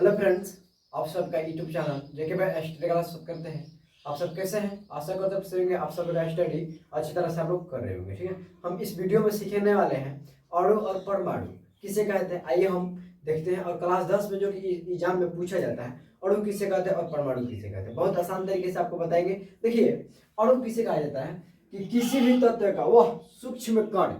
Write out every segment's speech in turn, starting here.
Hello friends, आप सबका YouTube channel जेके भाई स्टडी क्लास सब करते हैं। आप सब कैसे हैं? आशा करते हैं सीखेंगे आप सबका स्टडी अच्छी तरह से आप लोग कर रहे होंगे। ठीक है, हम इस वीडियो में सीखने वाले हैं अणु और परमाणु किसे कहते हैं। आइए हम देखते हैं। और क्लास 10 में जो कि एग्जाम में पूछा जाता है, अणु किसे कहते हैं और परमाणु किसे कहते हैं, बहुत आसान तरीके से आपको बताएंगे। देखिए, अणु किसे कहा जाता है कि किसी भी तत्व का वह सूक्ष्म कण,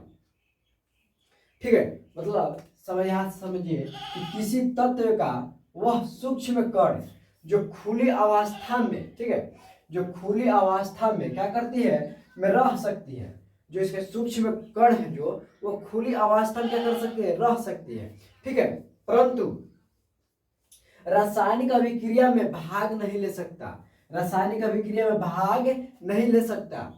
ठीक है, मतलब समझिए कि किसी तत्व का वह सूक्ष्म कण जो खुली अवस्था में, ठीक है, जो खुली अवस्था में क्या करती है, में रह सकती है। जो इसके सूक्ष्म कण है जो वो खुली अवस्था में क्या कर सकती है, रह सकती है। ठीक है, परंतु रासायनिक अभिक्रिया में भाग नहीं ले सकता। रासायनिक अभिक्रिया में भाग नहीं ले सकता।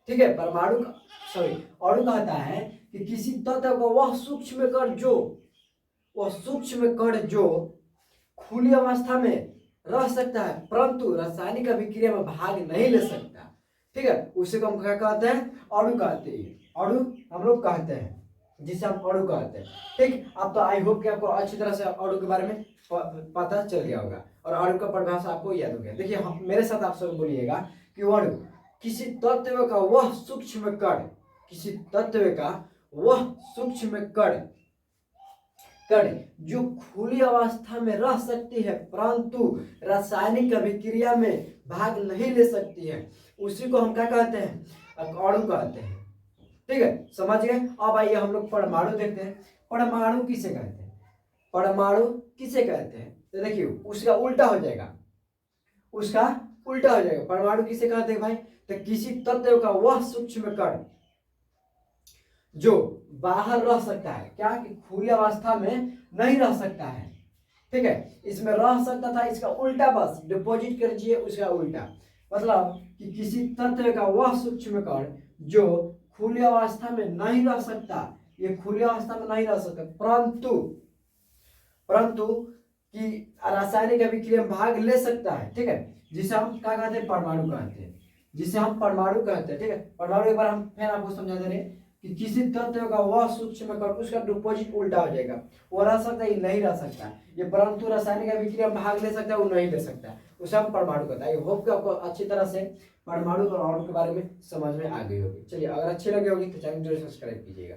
ठीक है, परमाणु अणु कहता है कि किसी तत्व को वह सूक्ष्म कण जो खुली अवस्था में रह सकता है परंतु रासायनिक अभिक्रिया में भाग नहीं ले सकता। ठीक है, उसे को हम क्या कहते हैं, अणु कहते हैं। अणु हम लोग कहते हैं, जिसे हम अणु कहते हैं। ठीक, अब तो आई होप कि आपको अच्छी तरह से अणु के बारे में पता चल गया होगा और अणु का परिभाषा आपको याद हो गया। देखिए, मेरे साथ आप सब बोलिएगा कि अणु किसी तत्व का वह सूक्ष्म कण, किसी तत्व का वह सूक्ष्म कण जो खुली अवस्था में रह सकती है परंतु रासायनिक अभिक्रिया में भाग नहीं ले सकती है, उसी को हम क्या कहते हैं, अणु कहते हैं। ठीक है, समझ गए। अब आइए हम लोग परमाणु देखते हैं। परमाणु किसे कहते हैं, परमाणु किसे कहते हैं, तो देखिए उसका उल्टा हो जाएगा, उसका उल्टा हो जाएगा। परमाणु किसे कहते हैं भाई, तो किसी तत्व का वह सूक्ष्म कण जो बाहर रह सकता है, क्या कि खुली अवस्था में नहीं रह सकता है। ठीक है, इसमें रह सकता था, इसका उल्टा बस डिपॉजिट कर दीजिए, उसका उल्टा। मतलब कि किसी तत्व का वह सूक्ष्म कण जो खुली अवस्था में नहीं रह सकता, ये खुली अवस्था में नहीं रह सकता परंतु कि रासायनिक अभिक्रिया में भाग ले सकता है। ठीक है, जिसे हम क्या कहते हैं, परमाणु कहते हैं, जिसे हम परमाणु कहते हैं। ठीक है, परमाणु एक बार हम फिर आपको समझा दे रहे हैं कि किसी तत्व का वह सूक्ष्म कण, उसका डिपोजिट उल्टा हो जाएगा। वो रह सकता है, ये नहीं रह सकता। ये परंतु रासायनिक अभिक्रिया में भाग ले सकता है, वो नहीं ले सकता। उसे हम परमाणु कहते हैं। होप कि आपको अच्छी तरह से परमाणु और अणु के बारे में समझ में आ गई होगी। चलिए, अगर अच्छी लगी होगी तो चैनल जरूर सब्सक्राइब कीजिएगा।